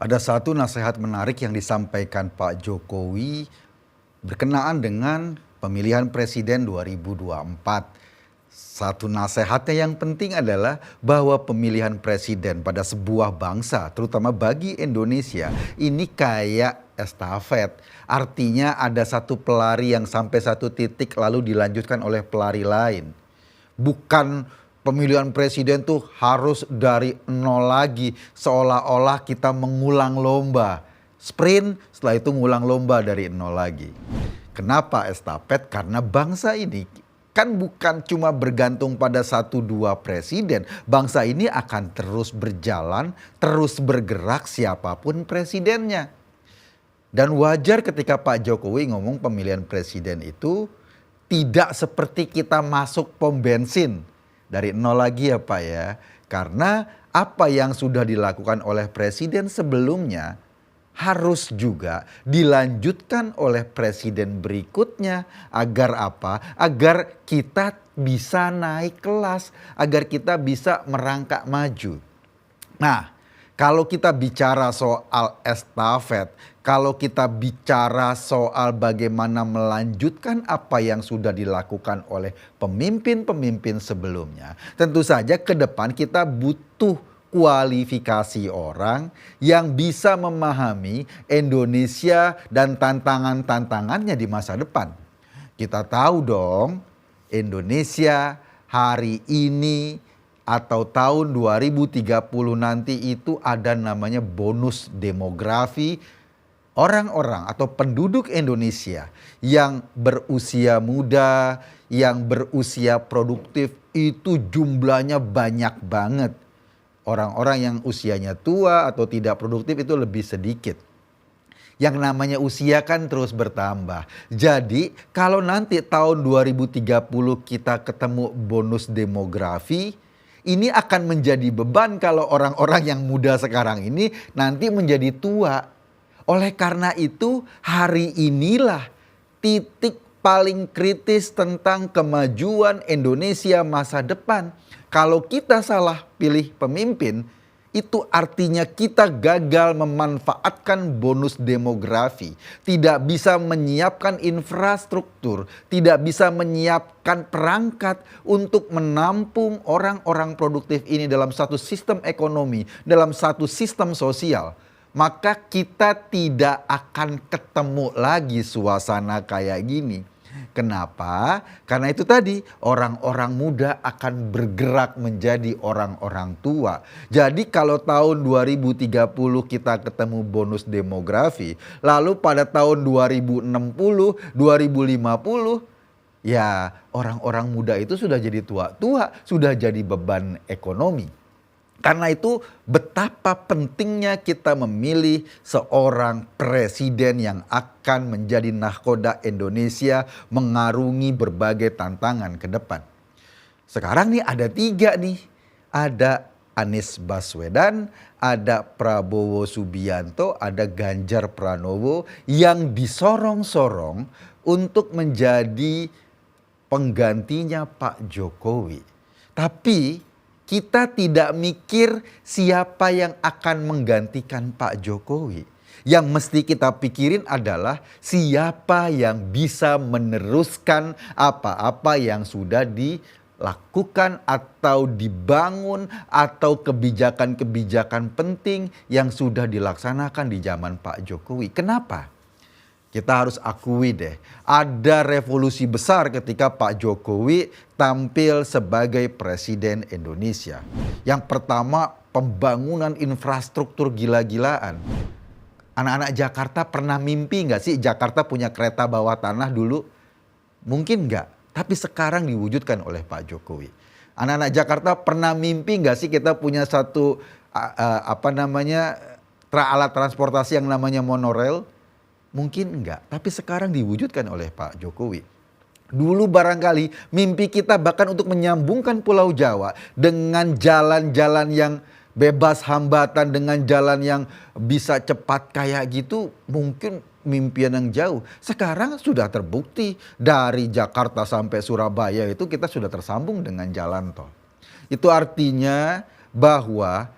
Ada satu nasihat menarik yang disampaikan Pak Jokowi berkenaan dengan pemilihan presiden 2024. Satu nasihatnya yang penting adalah bahwa pemilihan presiden pada sebuah bangsa, terutama bagi Indonesia, ini kayak estafet. Artinya ada satu pelari yang sampai satu titik lalu dilanjutkan oleh pelari lain. Bukan pemilihan presiden tuh harus dari nol lagi, seolah-olah kita mengulang lomba. Sprint, setelah itu ngulang lomba dari nol lagi. Kenapa estafet? Karena bangsa ini kan bukan cuma bergantung pada satu dua presiden. Bangsa ini akan terus berjalan, terus bergerak siapapun presidennya. Dan wajar ketika Pak Jokowi ngomong pemilihan presiden itu tidak seperti kita masuk pom bensin dari nol lagi ya Pak ya. Karena apa yang sudah dilakukan oleh presiden sebelumnya harus juga dilanjutkan oleh presiden berikutnya. Agar apa? Agar kita bisa naik kelas, agar kita bisa merangkak maju. Nah, kalau kita bicara soal estafet, kalau kita bicara soal bagaimana melanjutkan apa yang sudah dilakukan oleh pemimpin-pemimpin sebelumnya, tentu saja ke depan kita butuh kualifikasi orang yang bisa memahami Indonesia dan tantangan-tantangannya di masa depan. Kita tahu dong, Indonesia hari ini atau tahun 2030 nanti itu ada namanya bonus demografi. Orang-orang atau penduduk Indonesia yang berusia muda, yang berusia produktif itu jumlahnya banyak banget. Orang-orang yang usianya tua atau tidak produktif itu lebih sedikit. Yang namanya usia kan terus bertambah. Jadi kalau nanti tahun 2030 kita ketemu bonus demografi, ini akan menjadi beban kalau orang-orang yang muda sekarang ini nanti menjadi tua. Oleh karena itu hari inilah titik paling kritis tentang kemajuan Indonesia masa depan. Kalau kita salah pilih pemimpin, itu artinya kita gagal memanfaatkan bonus demografi. Tidak bisa menyiapkan infrastruktur, tidak bisa menyiapkan perangkat untuk menampung orang-orang produktif ini dalam satu sistem ekonomi, dalam satu sistem sosial. Maka kita tidak akan ketemu lagi suasana kayak gini. Kenapa? Karena itu tadi orang-orang muda akan bergerak menjadi orang-orang tua. Jadi kalau tahun 2030 kita ketemu bonus demografi, lalu pada tahun 2060, 2050 ya orang-orang muda itu sudah jadi tua-tua, sudah jadi beban ekonomi. Karena itu betapa pentingnya kita memilih seorang presiden yang akan menjadi nahkoda Indonesia mengarungi berbagai tantangan ke depan. Sekarang nih ada tiga nih. Ada Anies Baswedan, ada Prabowo Subianto, ada Ganjar Pranowo yang disorong-sorong untuk menjadi penggantinya Pak Jokowi. Tapi kita tidak mikir siapa yang akan menggantikan Pak Jokowi. Yang mesti kita pikirin adalah siapa yang bisa meneruskan apa-apa yang sudah dilakukan atau dibangun atau kebijakan-kebijakan penting yang sudah dilaksanakan di zaman Pak Jokowi. Kenapa? Kita harus akui deh, ada revolusi besar ketika Pak Jokowi tampil sebagai presiden Indonesia. Yang pertama, pembangunan infrastruktur gila-gilaan. Anak-anak Jakarta pernah mimpi nggak sih Jakarta punya kereta bawah tanah dulu? Mungkin nggak, tapi sekarang diwujudkan oleh Pak Jokowi. Anak-anak Jakarta pernah mimpi nggak sih kita punya satu alat transportasi yang namanya monorail? Mungkin enggak, tapi sekarang diwujudkan oleh Pak Jokowi. Dulu barangkali mimpi kita bahkan untuk menyambungkan Pulau Jawa dengan jalan-jalan yang bebas hambatan, dengan jalan yang bisa cepat kayak gitu, mungkin mimpian yang jauh. Sekarang sudah terbukti dari Jakarta sampai Surabaya itu kita sudah tersambung dengan jalan tol. Itu artinya bahwa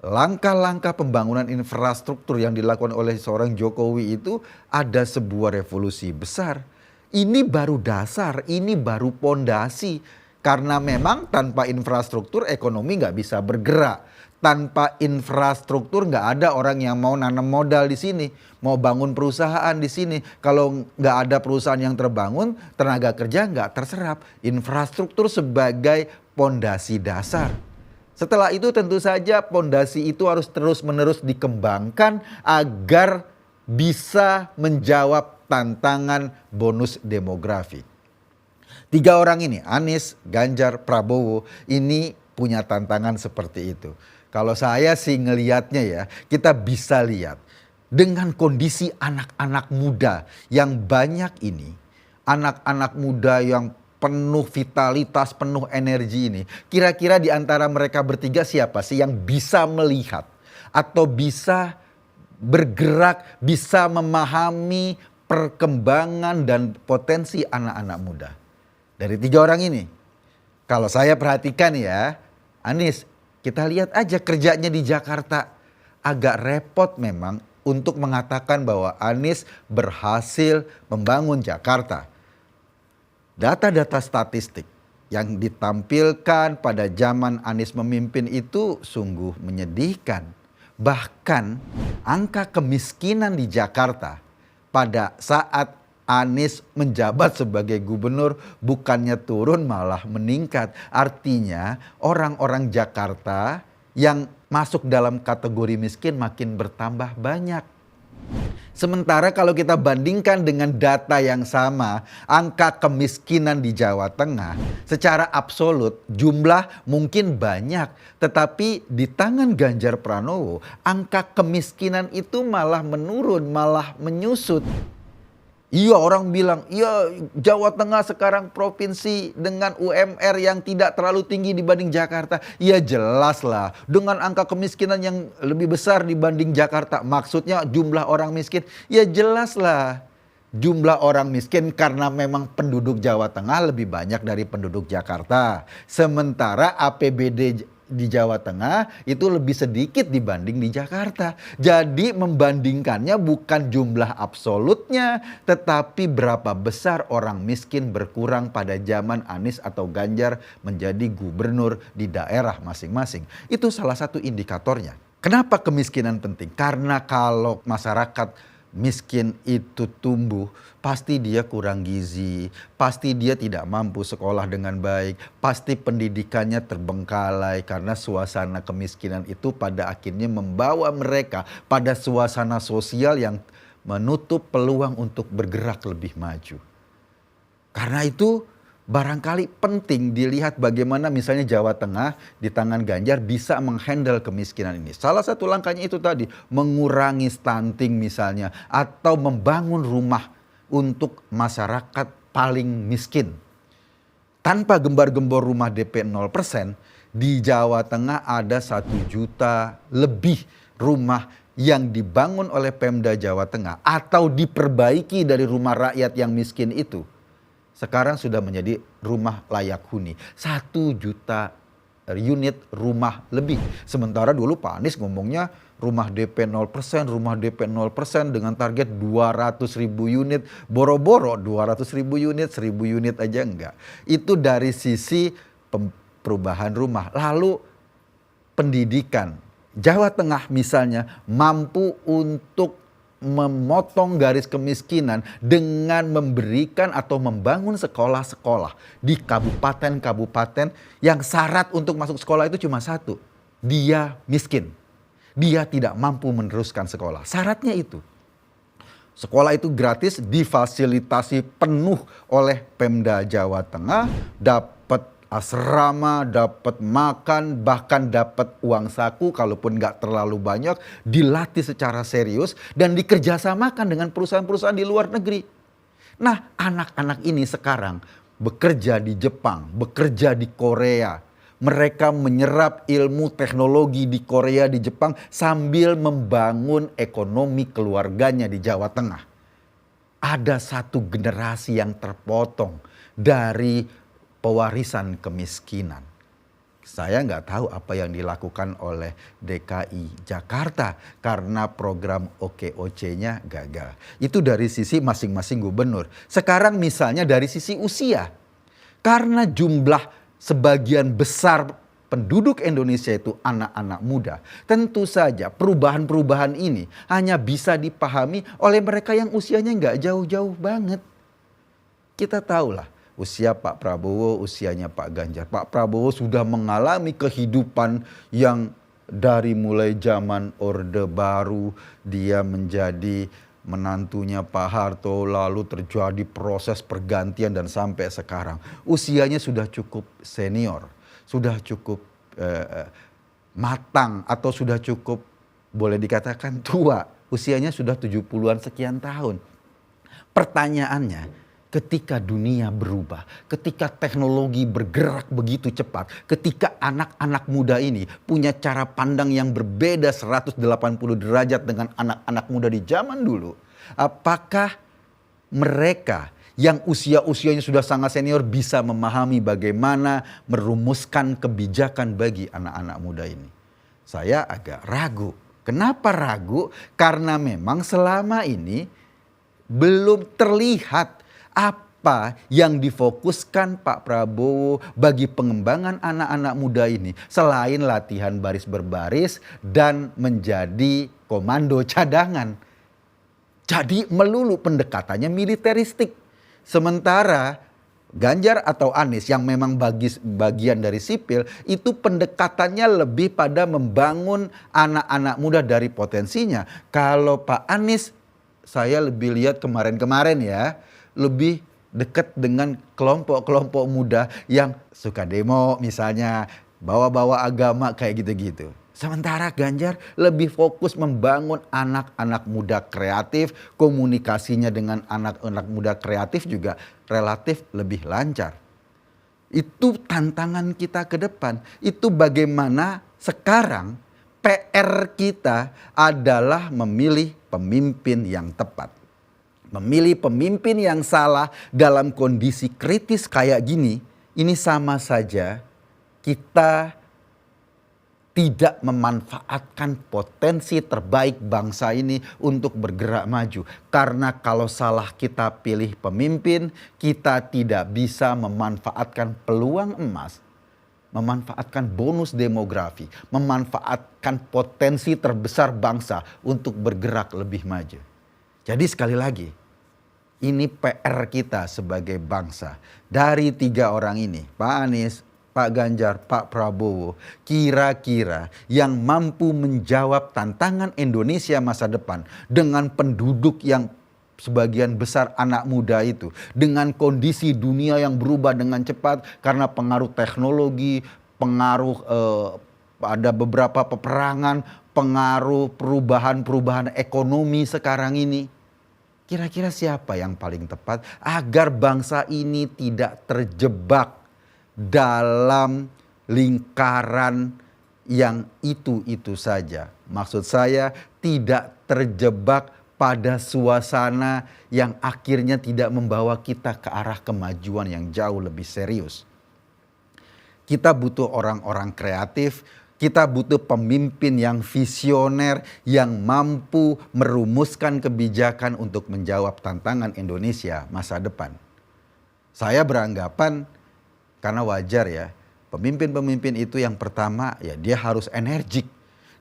langkah-langkah pembangunan infrastruktur yang dilakukan oleh seorang Jokowi itu ada sebuah revolusi besar. Ini baru dasar, ini baru pondasi. Karena memang tanpa infrastruktur ekonomi nggak bisa bergerak. Tanpa infrastruktur nggak ada orang yang mau nanam modal di sini, mau bangun perusahaan di sini. Kalau nggak ada perusahaan yang terbangun, tenaga kerja nggak terserap. Infrastruktur sebagai pondasi dasar. Setelah itu tentu saja pondasi itu harus terus-menerus dikembangkan agar bisa menjawab tantangan bonus demografi. 3 orang ini, Anies, Ganjar, Prabowo, ini punya tantangan seperti itu. Kalau saya sih ngelihatnya ya, kita bisa lihat dengan kondisi anak-anak muda yang banyak ini, anak-anak muda yang penuh vitalitas, penuh energi ini, kira-kira di antara mereka bertiga siapa sih yang bisa melihat atau bisa bergerak, bisa memahami perkembangan dan potensi anak-anak muda? Dari 3 orang ini, kalau saya perhatikan ya, Anies, kita lihat aja kerjanya di Jakarta. Agak repot memang untuk mengatakan bahwa Anies berhasil membangun Jakarta. Data-data statistik yang ditampilkan pada zaman Anies memimpin itu sungguh menyedihkan. Bahkan angka kemiskinan di Jakarta pada saat Anies menjabat sebagai gubernur bukannya turun malah meningkat. Artinya orang-orang Jakarta yang masuk dalam kategori miskin makin bertambah banyak. Sementara kalau kita bandingkan dengan data yang sama, angka kemiskinan di Jawa Tengah secara absolut jumlah mungkin banyak. Tetapi di tangan Ganjar Pranowo angka kemiskinan itu malah menurun, malah menyusut. Iya, orang bilang, iya Jawa Tengah sekarang provinsi dengan UMR yang tidak terlalu tinggi dibanding Jakarta. Iya jelas lah, dengan angka kemiskinan yang lebih besar dibanding Jakarta. Maksudnya jumlah orang miskin, ya jelas lah. Jumlah orang miskin karena memang penduduk Jawa Tengah lebih banyak dari penduduk Jakarta. Sementara APBD di Jawa Tengah itu lebih sedikit dibanding di Jakarta. Jadi membandingkannya bukan jumlah absolutnya, tetapi berapa besar orang miskin berkurang pada zaman Anies atau Ganjar menjadi gubernur di daerah masing-masing. Itu salah satu indikatornya. Kenapa kemiskinan penting? Karena kalau masyarakat miskin itu tumbuh, pasti dia kurang gizi, pasti dia tidak mampu sekolah dengan baik, pasti pendidikannya terbengkalai karena suasana kemiskinan itu pada akhirnya membawa mereka pada suasana sosial yang menutup peluang untuk bergerak lebih maju. Karena itu barangkali penting dilihat bagaimana misalnya Jawa Tengah di tangan Ganjar bisa menghandle kemiskinan ini. Salah satu langkahnya itu tadi, mengurangi stunting misalnya, atau membangun rumah untuk masyarakat paling miskin. Tanpa gembar-gembor rumah DP 0%, di Jawa Tengah ada 1 juta lebih rumah yang dibangun oleh Pemda Jawa Tengah atau diperbaiki dari rumah rakyat yang miskin itu. Sekarang sudah menjadi rumah layak huni. 1 juta unit rumah lebih. Sementara dulu Pak Anies ngomongnya rumah DP 0%, rumah DP 0% dengan target 200.000 unit. Boro-boro 200.000 unit, 1.000 unit aja enggak. Itu dari sisi perubahan rumah. Lalu pendidikan. Jawa Tengah misalnya mampu untuk memotong garis kemiskinan dengan memberikan atau membangun sekolah-sekolah di kabupaten-kabupaten yang syarat untuk masuk sekolah itu cuma satu, dia miskin, dia tidak mampu meneruskan sekolah. Syaratnya itu sekolah itu gratis, difasilitasi penuh oleh Pemda Jawa Tengah, dapat asrama, dapat makan, bahkan dapat uang saku kalaupun nggak terlalu banyak, dilatih secara serius dan dikerjasamakan dengan perusahaan-perusahaan di luar negeri. Nah, anak-anak ini sekarang bekerja di Jepang, bekerja di Korea. Mereka menyerap ilmu teknologi di Korea, di Jepang sambil membangun ekonomi keluarganya di Jawa Tengah. Ada satu generasi yang terpotong dari pewarisan kemiskinan. Saya nggak tahu apa yang dilakukan oleh DKI Jakarta karena program OKOC-nya gagal. Itu dari sisi masing-masing gubernur. Sekarang misalnya dari sisi usia. Karena jumlah sebagian besar penduduk Indonesia itu anak-anak muda. Tentu saja perubahan-perubahan ini hanya bisa dipahami oleh mereka yang usianya nggak jauh-jauh banget. Kita tahulah usia Pak Prabowo, usianya Pak Ganjar. Pak Prabowo sudah mengalami kehidupan yang dari mulai zaman Orde Baru, dia menjadi menantunya Pak Harto, lalu terjadi proses pergantian dan sampai sekarang. Usianya sudah cukup senior, sudah cukup matang atau sudah cukup boleh dikatakan tua. Usianya sudah 70-an sekian tahun. Pertanyaannya, ketika dunia berubah, ketika teknologi bergerak begitu cepat, ketika anak-anak muda ini punya cara pandang yang berbeda 180 derajat dengan anak-anak muda di zaman dulu, apakah mereka yang usia-usianya sudah sangat senior bisa memahami bagaimana merumuskan kebijakan bagi anak-anak muda ini? Saya agak ragu. Kenapa ragu? Karena memang selama ini belum terlihat apa yang difokuskan Pak Prabowo bagi pengembangan anak-anak muda ini selain latihan baris berbaris dan menjadi komando cadangan. Jadi melulu pendekatannya militeristik. Sementara Ganjar atau Anies yang memang bagian dari sipil itu pendekatannya lebih pada membangun anak-anak muda dari potensinya. Kalau Pak Anies saya lebih lihat kemarin-kemarin ya, lebih dekat dengan kelompok-kelompok muda yang suka demo misalnya, bawa-bawa agama kayak gitu-gitu. Sementara Ganjar lebih fokus membangun anak-anak muda kreatif, komunikasinya dengan anak-anak muda kreatif juga relatif lebih lancar. Itu tantangan kita ke depan. Itu bagaimana sekarang PR kita adalah memilih pemimpin yang tepat. Memilih pemimpin yang salah dalam kondisi kritis kayak gini, ini sama saja kita tidak memanfaatkan potensi terbaik bangsa ini untuk bergerak maju. Karena kalau salah kita pilih pemimpin, kita tidak bisa memanfaatkan peluang emas, memanfaatkan bonus demografi, memanfaatkan potensi terbesar bangsa untuk bergerak lebih maju. Jadi sekali lagi, ini PR kita sebagai bangsa. Dari 3 orang ini, Pak Anies, Pak Ganjar, Pak Prabowo, kira-kira yang mampu menjawab tantangan Indonesia masa depan dengan penduduk yang sebagian besar anak muda itu, dengan kondisi dunia yang berubah dengan cepat karena pengaruh teknologi, pengaruh ada beberapa peperangan, pengaruh perubahan-perubahan ekonomi sekarang ini. Kira-kira siapa yang paling tepat agar bangsa ini tidak terjebak dalam lingkaran yang itu-itu saja. Maksud saya tidak terjebak pada suasana yang akhirnya tidak membawa kita ke arah kemajuan yang jauh lebih serius. Kita butuh orang-orang kreatif, kita butuh pemimpin yang visioner, yang mampu merumuskan kebijakan untuk menjawab tantangan Indonesia masa depan. Saya beranggapan, karena wajar ya, pemimpin-pemimpin itu yang pertama ya dia harus energik.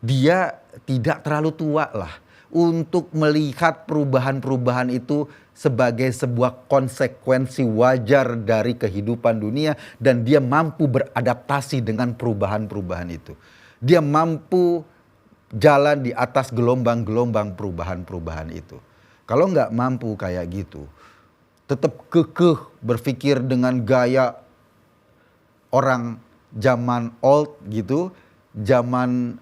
Dia tidak terlalu tua lah untuk melihat perubahan-perubahan itu sebagai sebuah konsekuensi wajar dari kehidupan dunia dan dia mampu beradaptasi dengan perubahan-perubahan itu. Dia mampu jalan di atas gelombang-gelombang perubahan-perubahan itu. Kalau nggak mampu kayak gitu, tetap kekeh berpikir dengan gaya orang zaman old gitu, zaman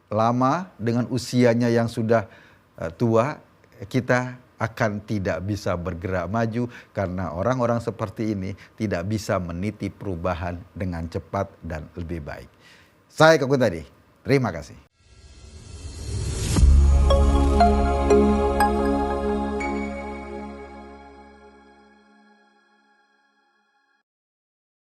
lama dengan usianya yang sudah tua, kita akan tidak bisa bergerak maju karena orang-orang seperti ini tidak bisa meniti perubahan dengan cepat dan lebih baik. Saya Kekun tadi, terima kasih.